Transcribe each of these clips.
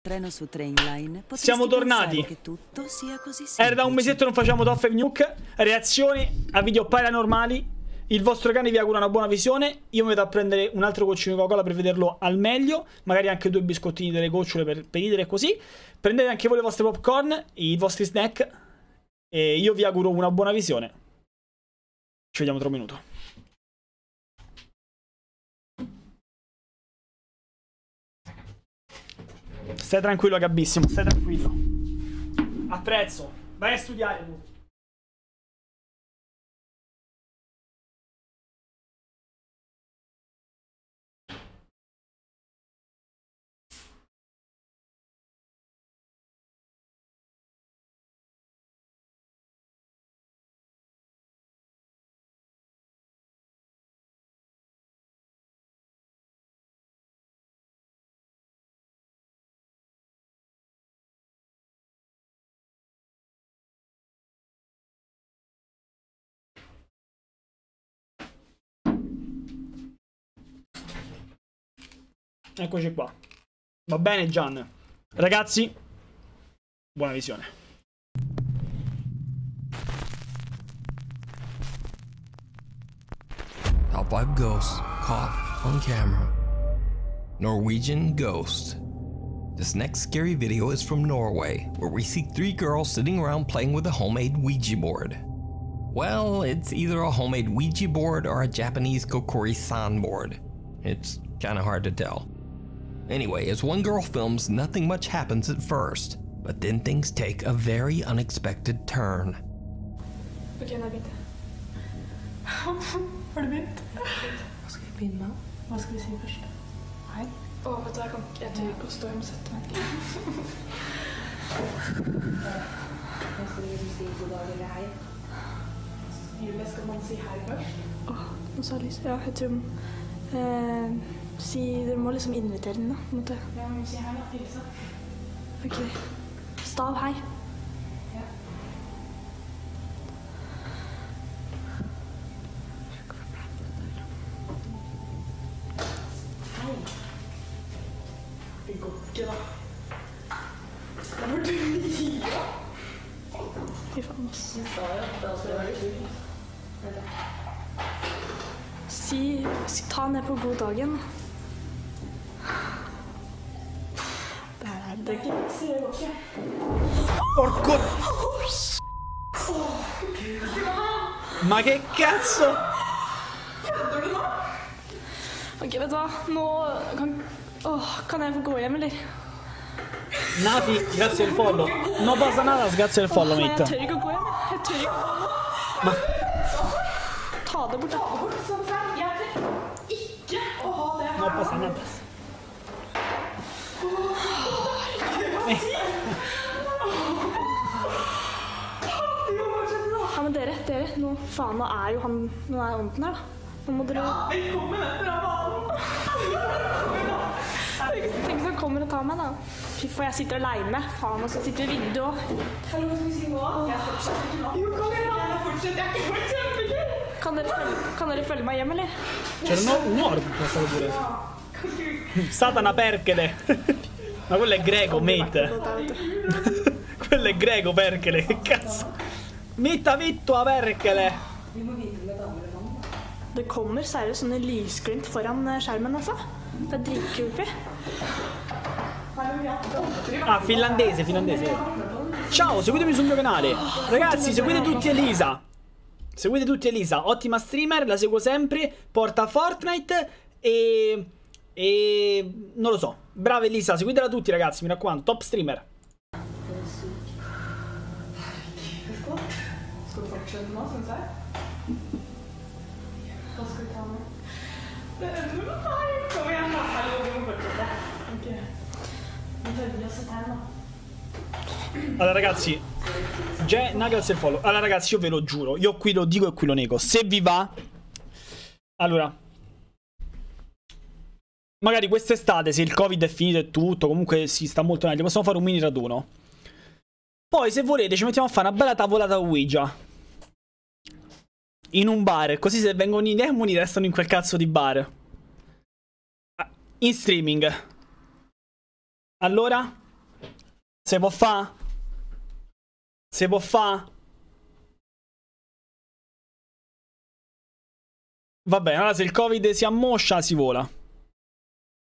treno su Trainline, siamo tornati. che tutto sia così Era da un mesetto non facciamo Toff e Nuke. Reazioni a video paranormali. Il vostro cane vi augura una buona visione. Io mi vado a prendere un altro goccino di Coca-Cola per vederlo al meglio. Magari anche 2 biscottini delle gocciole per ridere così. Prendete anche voi le vostre popcorn, i vostri snack. E io vi auguro una buona visione. Ci vediamo tra un minuto. Stai tranquillo, Gabbissimo, stai tranquillo. Apprezzo. Vai a studiare tu. Eccoci qua. Va bene, Gian. Ragazzi, buona visione. Top 5 ghosts caught on camera. Norwegian ghost. This next scary video is from Norway, where we see 3 girls sitting around playing with a homemade Ouija board. Well, it's either a homemade Ouija board or a Japanese kokori-san board. It's kinda hard to tell. Anyway, as one girl films, nothing much happens at first, but then things take a very unexpected turn. Ok, nå har jeg begynt. Har du begynt? Hva skal vi begynne med? Hva skal vi si først? Hei. Åh, vet du, jeg tør ikke å stå, jeg må sette meg. Hva skal vi si god dag eller hei? Julie, skal man si hei først? Åh, nå sa jeg lyst. Ja, jeg tror... dere må liksom invitere den da, på en måte. Ja, vi må si hei da, hilse. Ok. Stav, hei. Ja. Hei. Det går ikke da. Da må du gi da. Fy faen, ass. Du sa jo at det skal være kult. Ta ned på god dagen. Det går ikke. Porco! Ma che cazzo? Kødder du nå? Ok, vet du hva? Nå kan jeg få gå hjem, eller? Nafi, grazie del follow. Non passa nada, grazie del follow, mate. Jeg tør ikke å gå hjem. Jeg tør ikke å gå hjem. Ta det bort, da. Sånn frem. Jeg tør ikke å ha det her. Non passa nada. Ja, men dere, nå faen, nå er jo han, nå er ånden her da. Nå må dere... Ja, velkommen etter av banen! Tenk så kommer og tar meg da. Fy, for jeg sitter alene, faen, og så sitter i vinduet også. Hallo, hva skal vi si nå? Jeg fortsetter ikke nå. Jo, kom igjen da! Jeg fortsetter, jeg kommer kjempegøy! Kan dere følge meg hjem, eller? C'era un orco passato pure. Satana Perkele. Ma quello è greco, mate. Quello è greco, Perkele, che cazzo. Mitta vitto a Perkele. Det kommer seriøst sånne lysglimt foran skjermen, altså. Det er dritcreepy. Ah, finlandese. Ciao, seguitemi sul mio canale. Ragazzi, seguite tutti Elisa. Ottima streamer, la seguo sempre. Porta Fortnite e non lo so. Brava Elisa, seguitela tutti ragazzi, mi raccomando, top streamer. Skal du fortsette nå, synes jeg? Hva skal vi ta med? Kom igjen da, hallo, vi må fortsette. Ok. Vi følger oss et her nå. Allora ragazzi, grazie al follow. Allora ragazzi, io ve lo giuro, io qui lo dico e qui lo nego. Se vi va, allora, magari quest'estate, se il Covid è finito e tutto, comunque si sta molto meglio, possiamo fare un mini raduno. Poi se volete ci mettiamo a fare una bella tavolata Ouija in un bar, così se vengono i demoni restano in quel cazzo di bar. In streaming. Allora, Se può fa? Se può fa? Vabbè, allora se il Covid si ammoscia, si vola.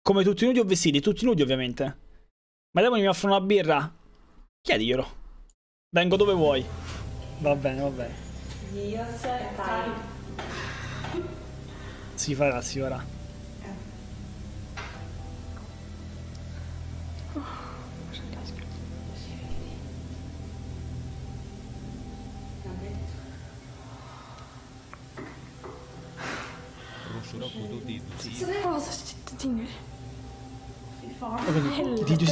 Come tutti nudi o vestiti? Tutti nudi, ovviamente. Ma dopo mi offrono una birra? Chiediglielo. Vengo dove vuoi. Va bene, va bene. Si farà, si farà. Cosa cittadini?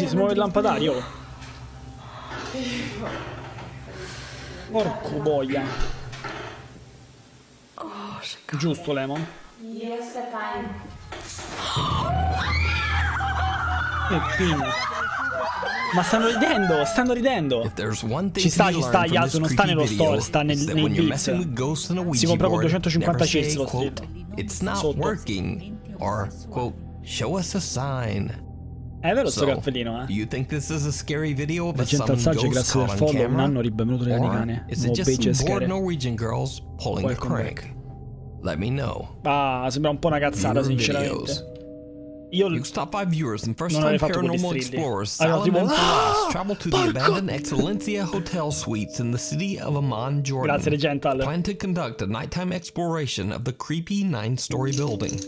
Si muove il lampadario. Porco boia. Giusto, Lemon? E pinna. Ma stanno ridendo, stanno ridendo. Ci sta, gli altri non sta nello store, sta nei Beats. Si compra con 250 cirsi lo street. It's not working, or quote, show us a sign. È vero sto cappellino, Do you think this is a scary video of a gente al summoned saggio, ghost grazie del caught on follow, un camera? anno ribenvenuto dai Or cane. is it just Beige some bored scare. Norwegian girls pulling a Welcome crank? Let me know. Ah, sembra un po' una cazzata, Viewer sinceramente. videos. Io News top 5 viewers and non first-time avrei fatto quelli paranormal strilli. explorers Allora, Salem tipo, and Faraz travel to the abandoned Excellencia Hotel Suites in the city of Amman, Jordan. grazie Regental. Plan to conduct a nighttime exploration of the creepy 9-story building.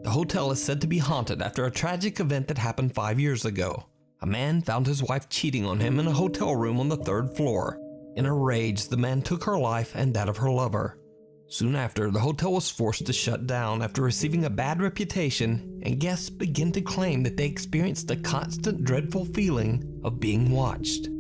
The hotel is said to be haunted after a tragic event that happened 5 years ago. A man found his wife cheating on him in a hotel room on the 3rd floor. In a rage, the man took her life and that of her lover. Soon after, the hotel was forced to shut down after receiving a bad reputation, and guests began to claim that they experienced a constant dreadful feeling of being watched.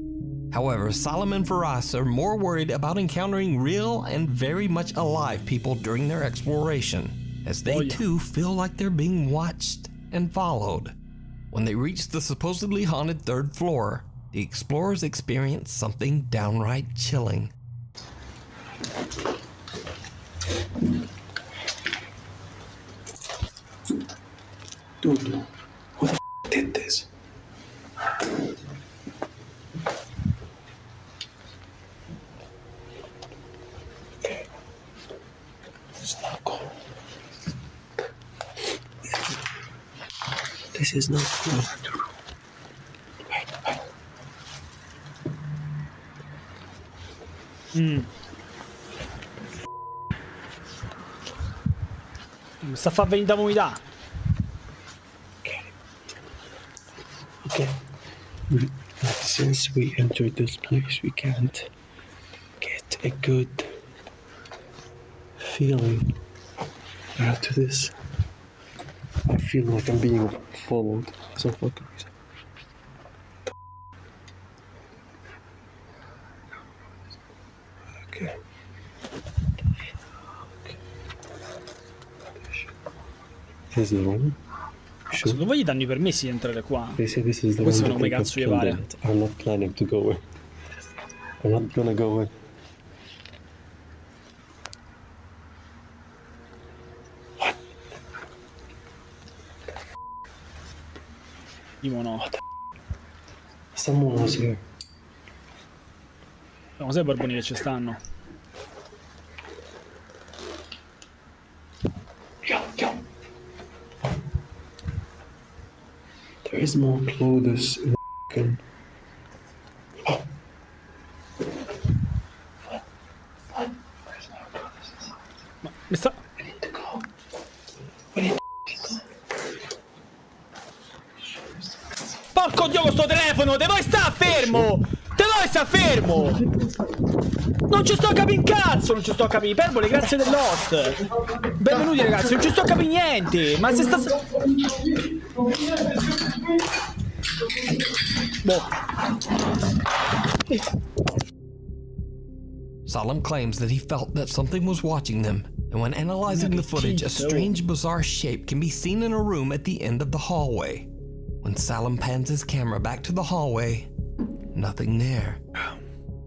However, Salem and Faraz are more worried about encountering real and very much alive people during their exploration, as they too feel like they're being watched and followed. When they reach the supposedly haunted 3rd floor, the explorers experience something downright chilling. Dude, who the did this? Okay. It's not cool. This is not cool. Wait. Mi sta a far venire da vomitare. Okay. Since we entered this place, we can't get a good feeling after this. I feel like I'm being followed. So fucking reason. Okay. This is the room. Secondo voi gli danno i permessi di entrare qua? They say this is the Questo one non mi that cazzo gli killed pare. it. I'm not planning to go in. I'm not gonna go in. What? Io no. Someone was here. Non sai i barboni che ci stanno. Yo. There is more clothes in the Oh. What? There's no clothes. Ma mi sta... We need to go. We need to go. Porco dio con sto telefono! Te vuoi sta fermo! Te vuoi sta fermo! Non ci sto a capire un cazzo! Non ci sto a capire! Iperbole, grazie dell'host! Benvenuti ragazzi, non ci sto a capire niente! Ma se sta... Boh. Salem claims that he felt that something was watching them, and when analyzing the footage, a strange, bizarre shape can be seen in a room at the end of the hallway. When Salem pans his camera back to the hallway, nothing there.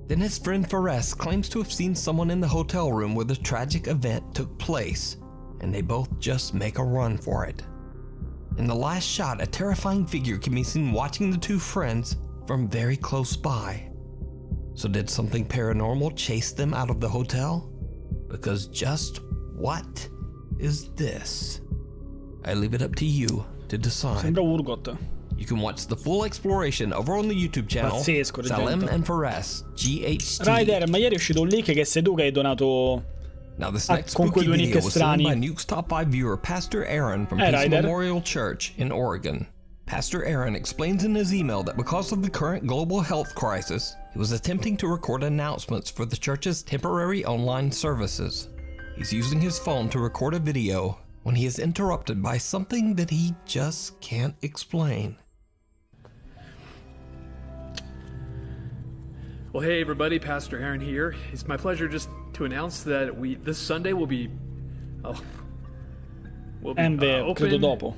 Then his friend Faraz claims to have seen someone in the hotel room where the tragic event took place, and they both just make a run for it. In the last shot, a terrifying figure can be seen watching the two friends from very close by. So did something paranormal chase them out of the hotel? Because just what is this? I leave it up to you to decide. Sembra Urgot. You can watch the full exploration over on the YouTube channel Pazzesco, Salem Reggento. and Fares GHT. Ryder, ma ieri è uscito un link che sei tu che hai donato. Now this next con quei spooky due video nick was sent strani. by Nuke's Top 5 viewer Pastor Aaron from Peace Ryder. Memorial Church in Oregon. Pastor Aaron explains in his email that because of the current global health crisis, he was attempting to record announcements for the church's temporary online services. He's using his phone to record a video when he is interrupted by something that he just can't explain. Well, hey everybody, Pastor Aaron here. It's my pleasure just to announce that this Sunday will be Credo open. dopo.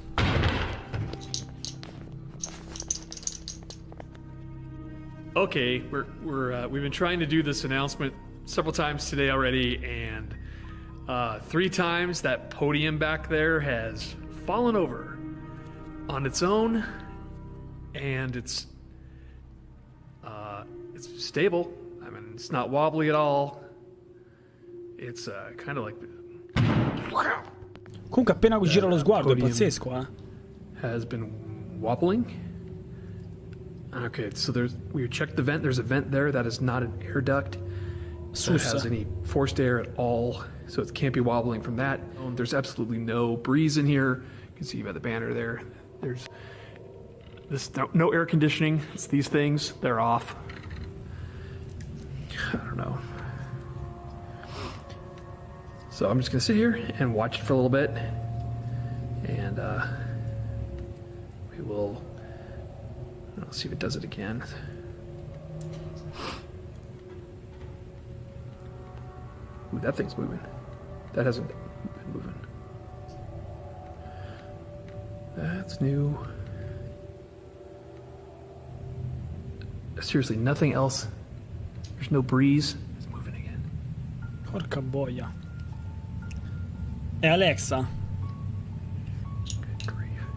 Okay, we've been trying to do this announcement several times today already, and 3 times that podium back there has fallen over on its own, and it's stable. I mean, it's not wobbly at all. It's kind of like Comunque appena gira lo sguardo è pazzesco, eh. has been wobbling. Okay, so we checked the vent. There's a vent there that is not an air duct that has any forced air at all, so it can't be wobbling from that. There's absolutely no breeze in here. You can see by the banner there. There's no air conditioning. It's these things. They're off. I don't know. So I'm just gonna sit here and watch it for a little bit, and we will. I'll see if it does it again. Ooh, that thing's moving. That hasn't been moving. That's new. Seriously, nothing else. There's no breeze. It's moving again. Porca boia. È Alexa. Good grief.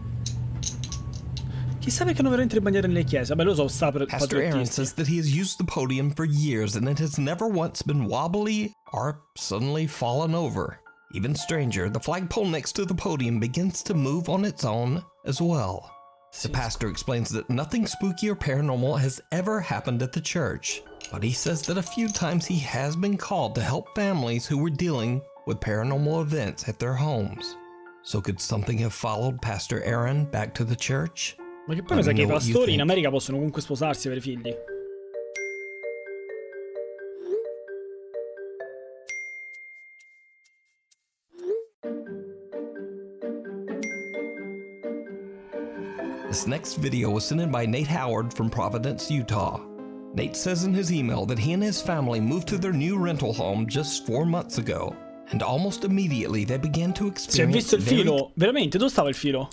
Chissà perché non veramente le bandiere nelle chiese. Vabbè, lo so, sta per Pastor Aaron patriottisti. says that he has used the podium for years and it has never once been wobbly or suddenly fallen over. Even stranger, the flagpole next to the podium begins to move on its own as well. The pastor explains that nothing spooky or paranormal has ever happened at the church, but he says that a few times he has been called to help families who were dealing with paranormal events at their homes. So could something have followed Pastor Aaron back to the church? Ma che poi mi sa che i pastori in America possono comunque sposarsi per i figli. This next video was sent in by Nate Howard from Providence, Utah. Nate says in his email that he and his family moved to their new rental home just 4 months ago, and almost immediately they began to Si è visto experience il filo? Veramente? Dove stava il filo?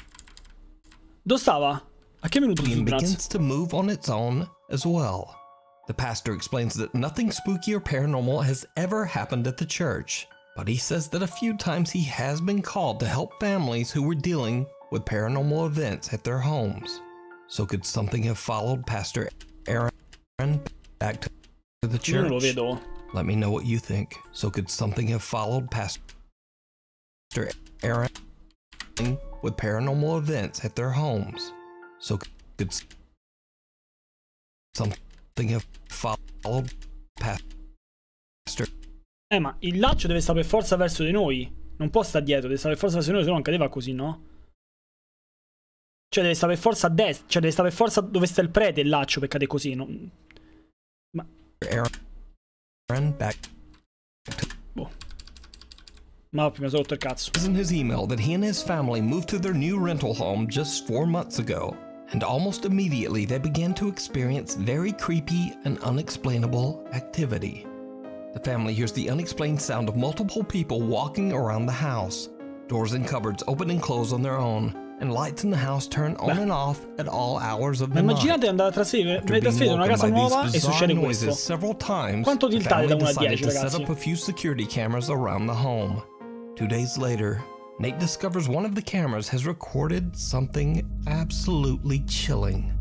Dove stava? A che minuto sul braccio? begins to move on its own as well. The pastor explains that nothing spooky or paranormal has ever happened at the church, but he says that a few times he has been called to help families who were dealing with paranormal events at their homes. So could something have followed Pastor Aaron back to the Io non lo church? vedo. Let me know what you think. So could something have followed Pastor Aaron with paranormal events at their homes? So could something have followed Pastor? Ma il laccio deve stare per forza verso di noi. Non può stare dietro, deve stare per forza verso di noi, se no non cadeva così, no? Cioè deve stare per forza a destra, cioè deve stare per forza dove sta il prete il laccio per cadere così, no? Ma... Aaron back. Boh. Ma prima sono rotto il cazzo. In his email that he and his family moved to their new rental home just 4 months ago, and almost immediately they began to experience very creepy and unexplainable activity. The family hears the unexplained sound of multiple people walking around the house. Doors and cupboards open and close on their own, and lights in the house turn on and off at all hours of the night. Immaginate andare a trasferire in una casa nuova e succede questo. Several times, Quanto the tiltate da family 1 a decided 10, to set ragazzi? up a few security cameras around the home. 2 days later, Nate discovers one of the cameras has recorded something absolutely chilling.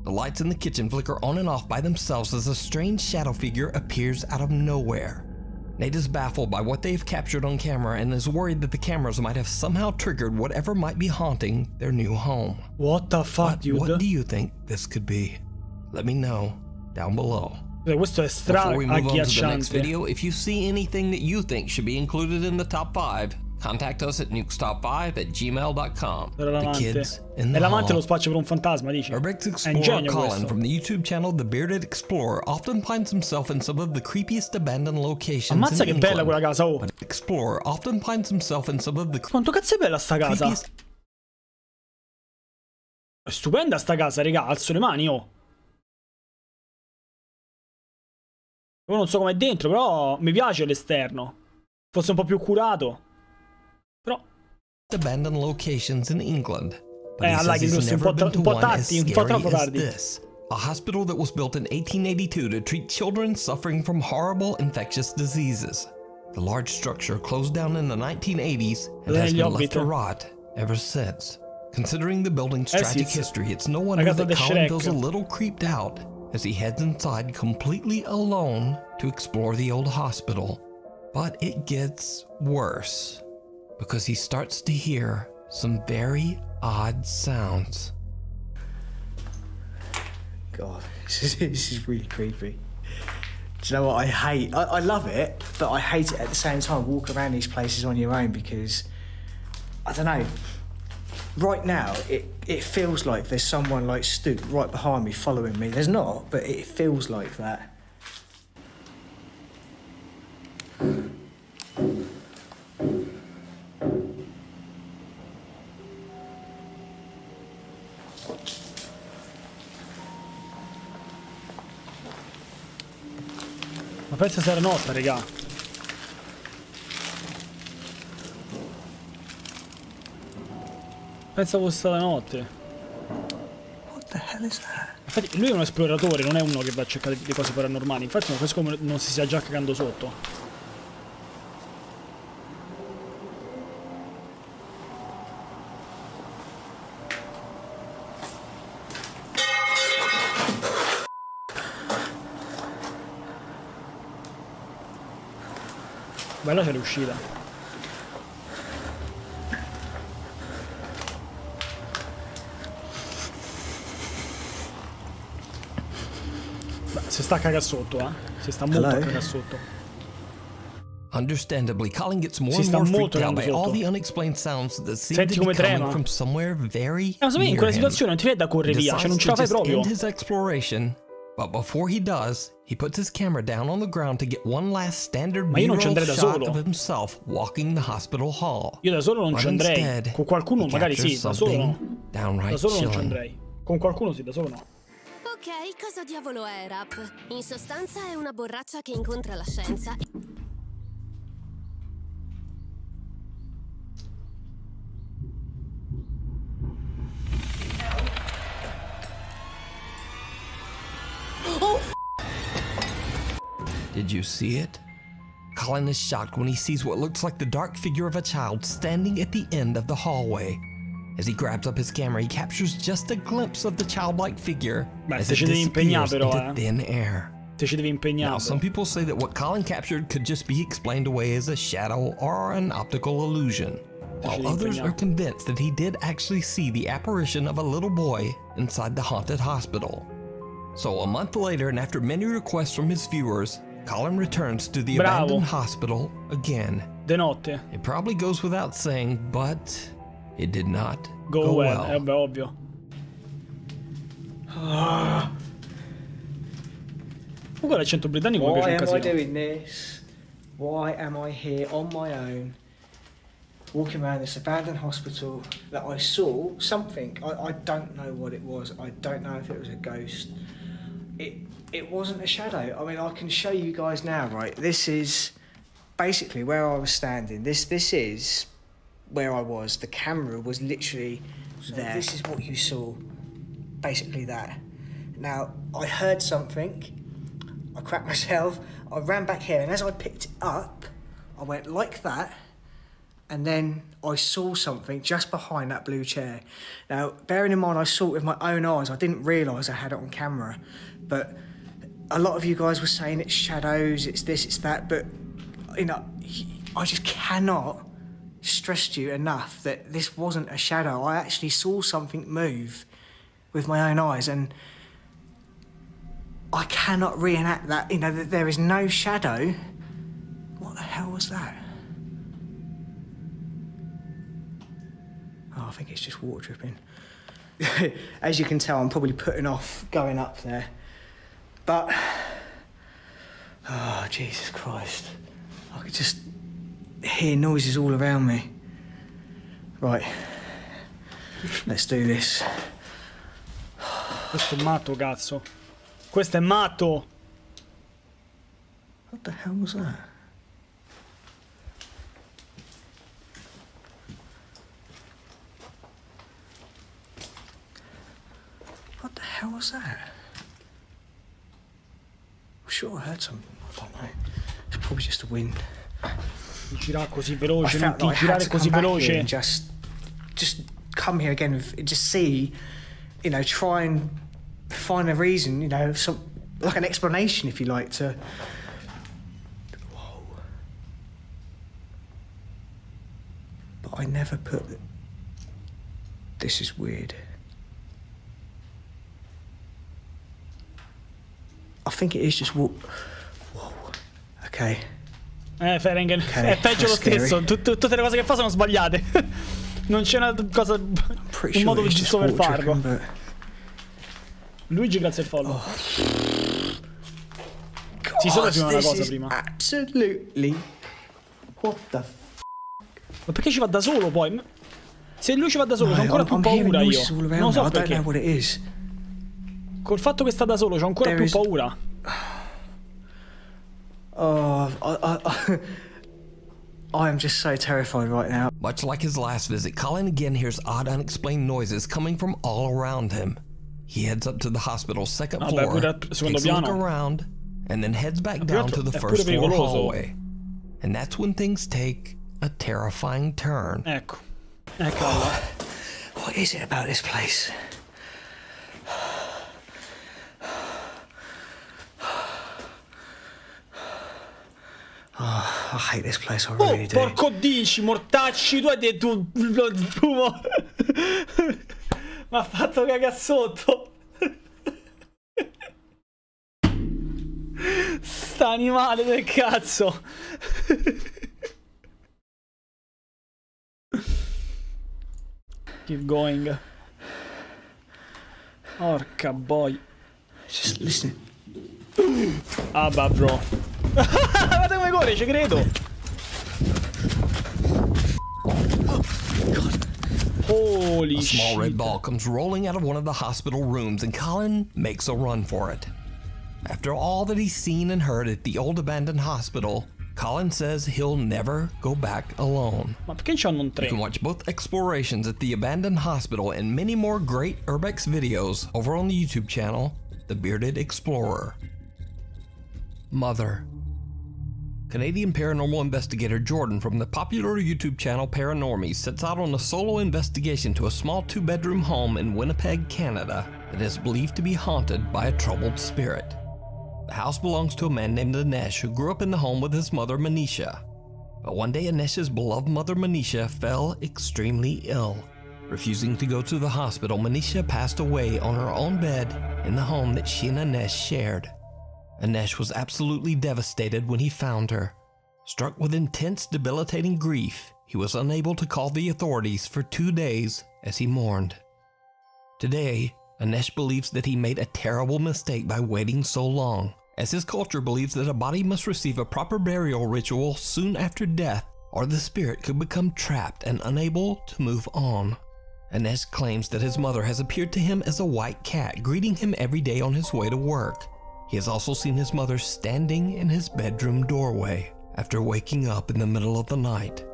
The lights in the kitchen flicker on and off by themselves as a strange shadow figure appears out of nowhere. Nate is baffled by what they've captured on camera and is worried that the cameras might have somehow triggered whatever might be haunting their new home. What the fuck, dude? What do you think this could be? Let me know down below. Questo è Before we move on to the next agghiacciante. video, if you see anything that you think should be included in the top 5, contact us at nukestop5@gmail.com. The kids in the E l'amante hall. lo spaccia per un fantasma, dici? Urbex È explorer ingegno Colin questo. from the YouTube channel The Bearded Explorer often finds himself in some of the creepiest abandoned locations Ammazza in che bella England. quella casa, oh. But Explorer often finds himself in some of the Quanto cazzo è bella sta casa? creepiest È stupenda sta casa, raga, alzo le mani, oh. Io non so com'è dentro, però mi piace l'esterno. Forse un po' più curato. Però abandoned locations in England. But he alla says che he's giusto, never been to un po' one as tardi, un po' scary troppo as tardi. this. A hospital that was built in 1882 to treat children suffering from horrible infectious diseases. The large structure closed down in the 1980s and has been left to rot ever since. Considering the building's tragic history, it's no wonder that Colin feels a little creeped out as he heads inside completely alone to explore the old hospital. But it gets worse because he starts to hear some very odd sounds. God, this is really creepy. Do you know what I hate? I love it, but I hate it at the same time. Walk around these places on your own because, I don't know, right now it feels like there's someone like stood right behind me following me. There's not, but it feels like that. Ma pensa se era notte, raga. Pensa fosse stata notte. What the hell is that? Infatti lui è un esploratore, non è uno che va a cercare le cose paranormali. Infatti non capisco come non si stia già cagando sotto. Bella c'è riuscita. Beh, si sta a cagare sotto, si sta molto a cagare sotto. Understandably, Colin gets more and more freaked out by all the unexplained sounds that seem to be coming from somewhere very near him. In quella situazione non ti vede da correre via, cioè non ce la fai proprio. End his exploration, but before he does, he puts his camera down on the ground to get one last standard B-roll shot of himself walking the hospital hall. Io da solo non ci andrei. Con qualcuno magari sì, da solo no. Da solo non ci andrei. Con qualcuno sì, da solo no. Ok, cosa diavolo è rap? In sostanza è una borraccia che incontra la scienza. Did you see it? Colin is shocked when he sees what looks like the dark figure of a child standing at the end of the hallway. As he grabs up his camera, he captures just a glimpse of the childlike figure as it disappears into thin air. Now, some people say that what Colin captured could just be explained away as a shadow or an optical illusion, while others are convinced that he did actually see the apparition of a little boy inside the haunted hospital. So a month later, and after many requests from his viewers, Colin returns to the abandoned hospital again. De notte. It probably goes without saying, but it did not go well. Beh, ovvio. Comunque l'accento britannico mi piace un casino. Why am I doing this? Why am I here on my own, walking around this abandoned hospital that I saw something? I don't know what it was. I don't know if it was a ghost. It wasn't a shadow. I mean, I can show you guys now, right? This is basically where I was standing. This is where I was. The camera was literally there. This is what you saw. Basically that. Now, I heard something. I cracked myself. I ran back here, and as I picked it up, I went like that, and then I saw something just behind that blue chair. Now, bearing in mind I saw it with my own eyes, I didn't realise I had it on camera, but a lot of you guys were saying it's shadows, it's this, it's that, but, you know, I just cannot stress to you enough that this wasn't a shadow. I actually saw something move with my own eyes, and I cannot reenact that, you know, that there is no shadow. What the hell was that? Oh, I think it's just water dripping. As you can tell, I'm probably putting off going up there. But, oh, Jesus Christ. I could just hear noises all around me. Right, let's do this. Questo è matto, cazzo. Questo è matto. What the hell was that? What the hell was that? I'm sure I heard something. I don't know. It's probably just the wind. Non girare così veloce, non ti girare così veloce. Just come here again and just see, you know, try and find a reason, you know, some like an explanation, if you like, to. Whoa. But I never put. This is weird. I think it is just Whoa. Okay. Ferengen, Okay, è peggio lo scary. stesso. Tutte le cose che fa sono sbagliate. Non c'è una cosa, un modo giusto per farlo. But... Luigi, grazie al follow. Sì, solo prima una cosa prima. Absolutely. What the Ma perché ci va da solo poi? Se lui ci va da solo c'ho ancora più paura io. Non so perché. I don't know what it is. Col fatto che sta da solo c'ho ancora più paura. Oh, I am just so terrified right now. Much like his last visit, Colin again hears odd, unexplained noises coming from all around him. He heads up to the hospital's second floor, takes a look around, and then heads back down to the first floor hallway. And that's when things take a terrifying turn. Ecco. Ecco. What is it about this place? Oh, I hate this place, I really do. Porco dici, mortacci, tu hai detto lo fumo. Mi ha fatto cagare sotto. Sta animale del cazzo. Keep going. Porca boy. Just listen. Ah, bah, bro. Guarda come corre, ci credo. Holy shit. A small red ball comes rolling out of one of the hospital rooms, and Colin makes a run for it. After all that he's seen and heard at the old abandoned hospital, Colin says he'll never go back alone. Ma perché c'hanno un You can treno? watch both explorations at the abandoned hospital and many more great Urbex videos over on the YouTube channel, The Bearded Explorer. Mother. Canadian paranormal investigator Jordan from the popular YouTube channel Paranormies sets out on a solo investigation to a small 2-bedroom home in Winnipeg, Canada that is believed to be haunted by a troubled spirit. The house belongs to a man named Anish who grew up in the home with his mother Manisha. But one day Anish's beloved mother Manisha fell extremely ill. Refusing to go to the hospital, Manisha passed away on her own bed in the home that she and Anish shared. Anish was absolutely devastated when he found her. Struck with intense, debilitating grief, he was unable to call the authorities for 2 days as he mourned. Today, Anish believes that he made a terrible mistake by waiting so long, as his culture believes that a body must receive a proper burial ritual soon after death, or the spirit could become trapped and unable to move on. Anish claims that his mother has appeared to him as a white cat, greeting him every day on his way to work. He has also seen his mother standing in his bedroom doorway after waking up in the middle of the night.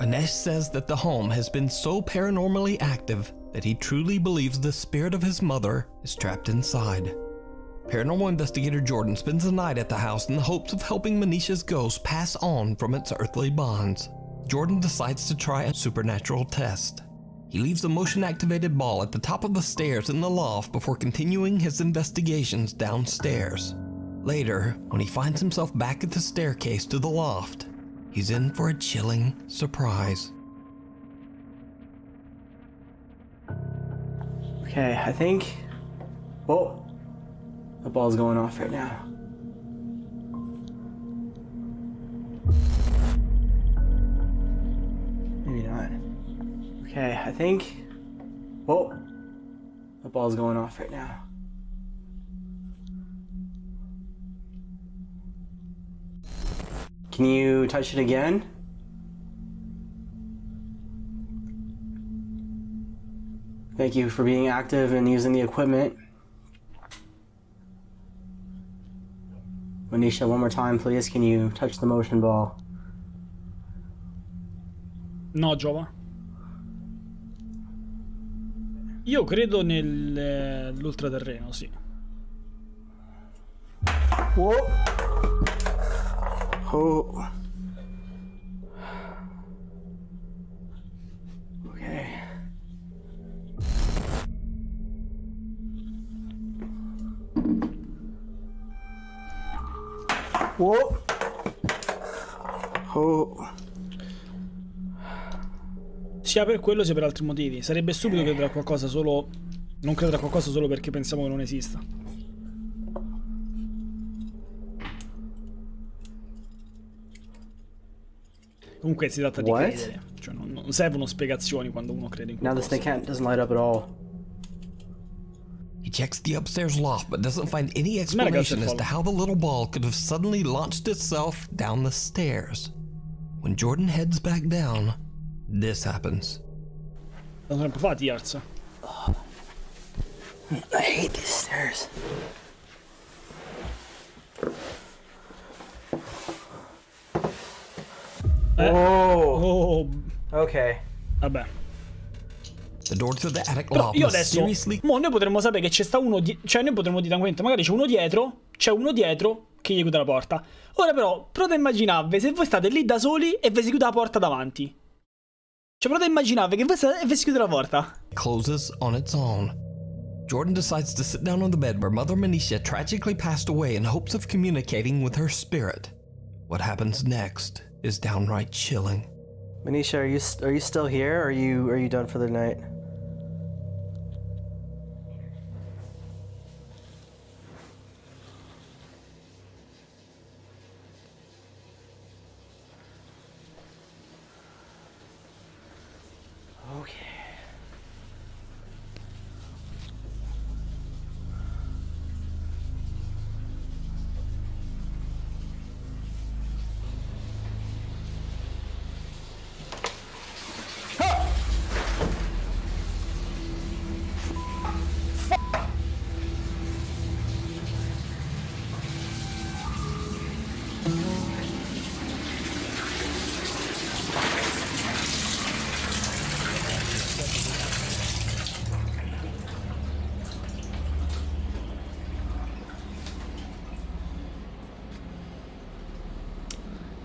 Anish says that the home has been so paranormally active that he truly believes the spirit of his mother is trapped inside. Paranormal investigator Jordan spends the night at the house in the hopes of helping Manisha's ghost pass on from its earthly bonds. Jordan decides to try a supernatural test. He leaves the motion-activated ball at the top of the stairs in the loft before continuing his investigations downstairs. Later, when he finds himself back at the staircase to the loft, he's in for a chilling surprise. Okay, I think... Whoa. The ball's going off right now. Maybe not. Okay, I think... Whoa. The ball's going off right now. Can you touch it again? Thank you for being active and using the equipment. Anisha, one more time, please. Can you touch the motion ball? No, Giova. Io credo nell'ultraterreno, sì. Whoa. Oh. Okay. Whoa. Oh. Sia per quello sia per altri motivi. Sarebbe stupido credere a qualcosa solo... Non credere a qualcosa solo perché pensiamo che non esista. Comunque si tratta di credere. Cioè non servono spiegazioni quando uno crede in Now qualcosa. this thing doesn't light up at all. He checks the upstairs loft but doesn't find any explanation as to how the little ball could have suddenly launched itself down the stairs. When Jordan heads back down, this happens. Tanto tempo fa ti alza. I hate these stairs. Oh. Okay. Vabbè. The door to the attic Però loft io was adesso, seriously... noi potremmo sapere che c'è sta uno, cioè noi potremmo dire tranquillamente, magari c'è uno dietro che gli chiude la porta. Ora però, provate a immaginarvi se voi state lì da soli e vi si chiude la porta davanti. Cioè provate a immaginarvi che voi state e vi si chiude la porta. Closes on its own. Jordan decides to sit down on the bed where Mother Anisha tragically passed away in hopes of communicating with her spirit. What happens next is downright chilling. Anisha, are you still here? Or are you done for the night? Okay.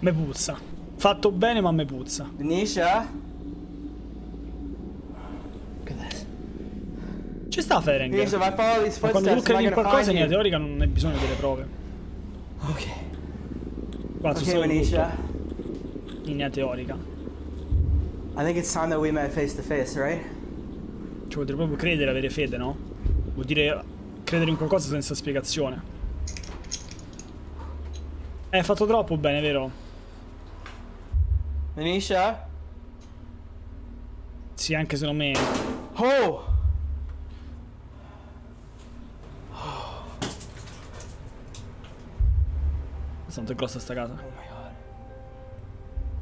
Me puzza. Fatto bene ma me puzza. Anisha? Look at this. Ci sta Ferenc. Anisha, if I follow these Ma quando tu footsteps, am credi I in gonna qualcosa find in linea you? teorica non hai bisogno delle prove. Okay. Guarda, Okay, Anisha. in linea teorica. I think it's time that we met face to face, right? Cioè vuol dire proprio credere, avere fede, no? Vuol dire credere in qualcosa senza spiegazione. Hai fatto troppo bene, vero? Anisha? Sì, anche se non me... Oh! Quanto è grossa sta casa. Oh my god.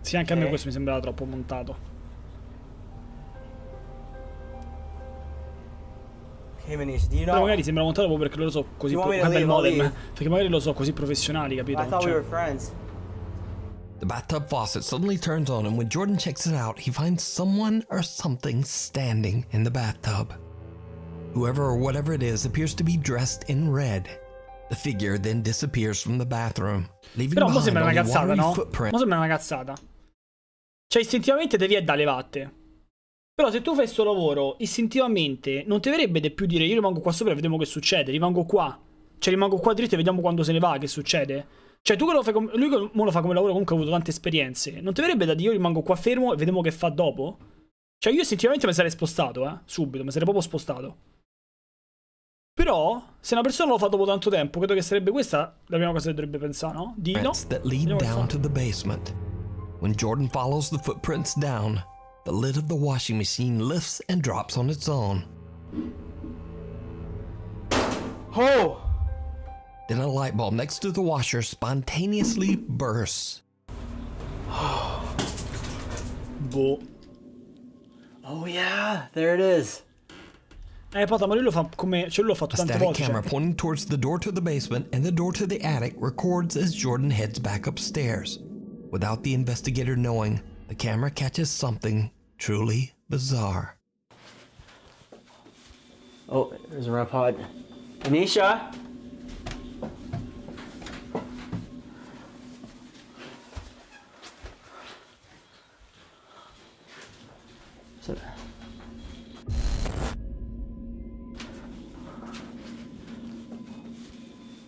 Sì, anche a me questo mi sembrava troppo montato. Okay, Anisha, do you Però know... magari sembra montato proprio perché loro so così... You want me to Guarda il leave? I'll modem. leave. Perché magari lo so così professionali, capito? I thought we Cioè, were friends. The bathtub faucet suddenly turns on, and when Jordan checks it out, he finds someone or something standing in the bathtub. Whoever or whatever it is appears to be dressed in red. The figure then disappears from the bathroom, leaving Però mo behind sembra una only cazzata, watery no? footprints. Mo sembra una cazzata. Cioè, istintivamente te vie da levatte. Però se tu fai sto lavoro, istintivamente, non ti verrebbe di più dire io rimango qua sopra e vediamo che succede, rimango qua. Cioè, rimango qua dritto e vediamo quando se ne va, che succede. Cioè, tu che lo fai come... Lui che lo fa come lavoro, comunque ha avuto tante esperienze. Non ti verrebbe da dire io rimango qua fermo e vediamo che fa dopo? Cioè, io istintivamente mi sarei spostato, subito, mi sarei proprio spostato. Però, se una persona lo fa dopo tanto tempo, credo che sarebbe questa la prima cosa che dovrebbe pensare, no? Di no. That lead down to the basement. When Jordan follows the footprints down, the lid of the washing machine lifts and drops on its own. Oh! Then a light bulb next to the washer spontaneously bursts. Boh. Oh yeah, there it is. Pata, ma lui lo fa come... Cioè lui l'ho fatto A tante static volte. camera pointing towards the door to the basement and the door to the attic records as Jordan heads back upstairs. Without the investigator knowing, the camera catches something truly bizarre. Oh, there's a REM pod. Anisha?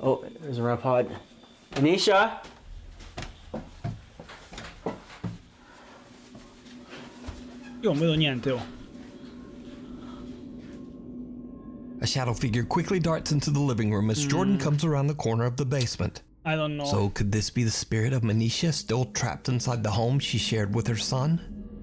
Oh, there's a REM pod. Anisha? Io non vedo niente, oh. A shadow figure quickly darts into the living room as Jordan comes around the corner of the basement. I don't know. So could this be the spirit of Anisha still trapped inside the home she shared with her son?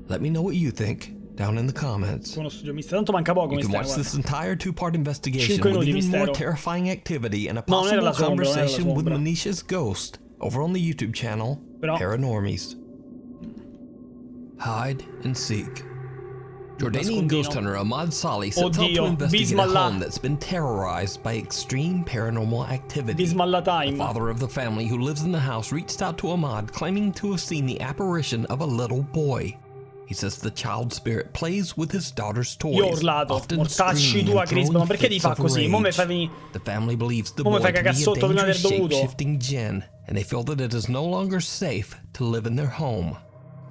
Let me know what you think down in the comments. Uno studio mistero. Tanto manca poco You can mistero, watch guarda. this entire two-part investigation 5 with minuti even more mistero. terrifying activity and a No, non era possible la sombra, non era la conversation with sombra. Manisha's ghost over on the YouTube channel Però- Paranormies. Hide and seek. Jordanian Nascondino. ghost hunter Ahmad Salih sets out to Oddio, investigate a Bismillah. home that's been terrorized by extreme paranormal activity. Bismillah The time. father of the family who lives in the house reached out to Ahmad, claiming to have seen the apparition of a little boy. He says the child spirit plays with his daughter's toys, Io ho urlato. often Mortacci screaming tua and Crispa, throwing ma perché ti fits fa of così? Mo me rage. fai venire... The family believes the Mo mi boy fai to be a cagassotto prima del dangerous dovuto. shape-shifting jinn, and they feel that it is no longer safe to live in their home.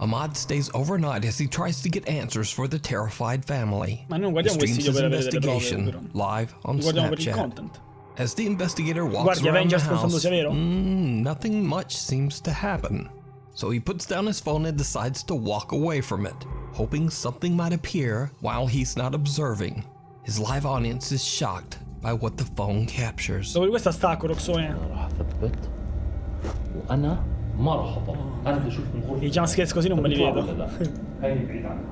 Ahmad stays overnight as he tries to get answers for the terrified family. Ma noi non He guardiamo questi streams video his per avere delle prove, investigation però. live on Guardiamo per il Snapchat. content. As the investigator walks Guardi around the Avengers pensando house, sia vero? nothing much seems to happen. So he puts down his phone and decides to walk away from it, hoping something might appear while he's not observing. His live audience is shocked by what the phone captures. Dopo di questa stacco, Roxone. راح اثبت وانا ما راح اطلع انا بدي اشوف من غرفه I jumpscares così non me li vedo. هيني بعيد عنها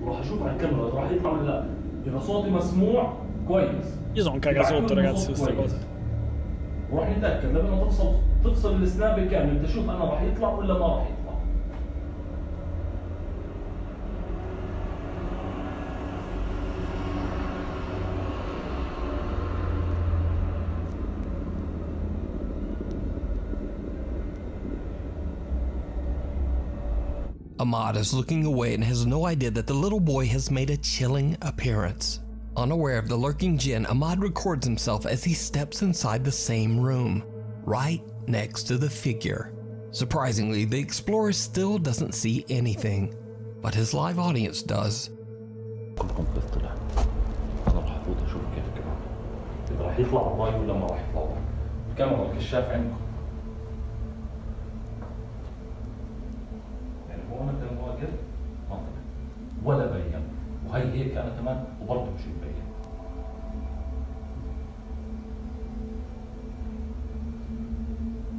وراح اشوف على الكاميرا راح يطلع ولا لا اذا صوتي مسموع كويس Io sono un cagasotto, ragazzi, queste cose. وراح نتاكد لما تفصل السناب الكامل بدي اشوف انا راح يطلع ولا ما راح يطلع. Ahmad is looking away and has no idea that the little boy has made a chilling appearance. Unaware of the lurking jinn, Ahmad records himself as he steps inside the same room, right next to the figure. Surprisingly, the explorer still doesn't see anything, but his live audience does. كلكم بتطلع انا راح افوت اشوف كيف كمان اذا راح يطلع وراي ولا ما راح يطلع وراي. الكاميرا الكشاف عندكم. يعني هو انا كان واقف ما طلع ولا بين وهي هيك انا كمان وبرضه مش مبين.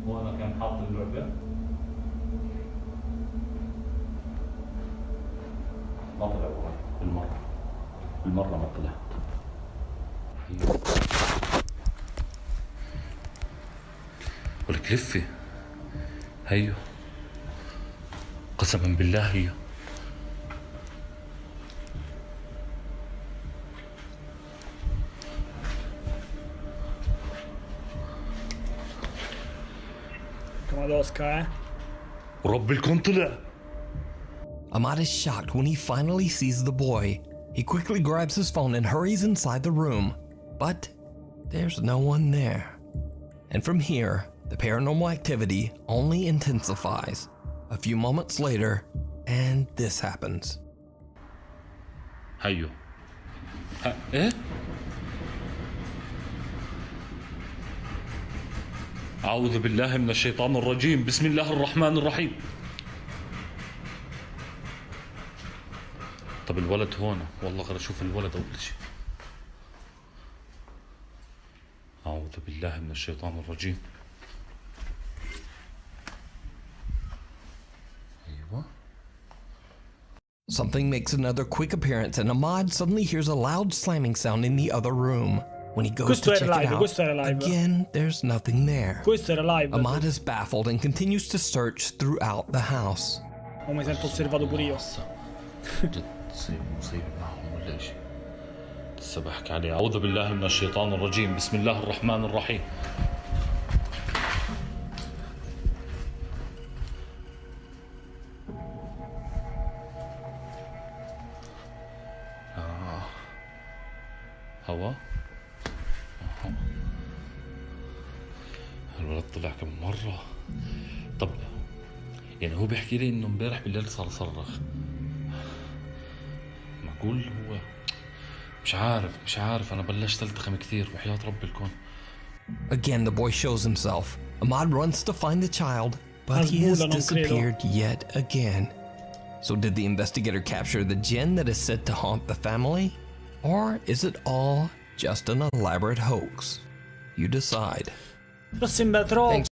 هو انا كان حاط اللعبه ما طلع وراي بالمره ما طلع. ولك لفي هيو قسما بالله هي Kamadosca, ورب الكون طلع. Ahmad is shocked when he finally sees the boy. He quickly grabs his phone and hurries inside the room, but there's no one there. And from here, the paranormal activity only intensifies. A few moments later, and this happens. هيو ايه؟ أعوذ بالله من الشيطان الرجيم، بسم الله الرحمن الرحيم. طب الولد هون، والله غير اشوف الولد اول شيء. أعوذ بالله من الشيطان الرجيم. أيوة. Something makes another quick appearance and Ahmad suddenly hears a loud slamming sound in the other room. When he goes to check it out, again, there's nothing there. Ahmad is baffled and continues to search throughout the house. Oh, mi sento osservato pure io. مصيبة معهم ولا شيء. لسه بحكي عليه. أعوذ بالله من الشيطان الرجيم، بسم الله الرحمن الرحيم. هوا. الولد طلع كم مرة. طب يعني هو بيحكي لي إنه امبارح بالليل صار صرخ. معقول هو مش عارف أنا بلشت ألتخم كثير وحياة رب الكون. Again, the boy shows himself. Ahmad runs to find the child, but he has disappeared yet again. So did the investigator capture the jinn that is said to haunt the family? Or is it all just an elaborate hoax? You decide. Sembra troppo.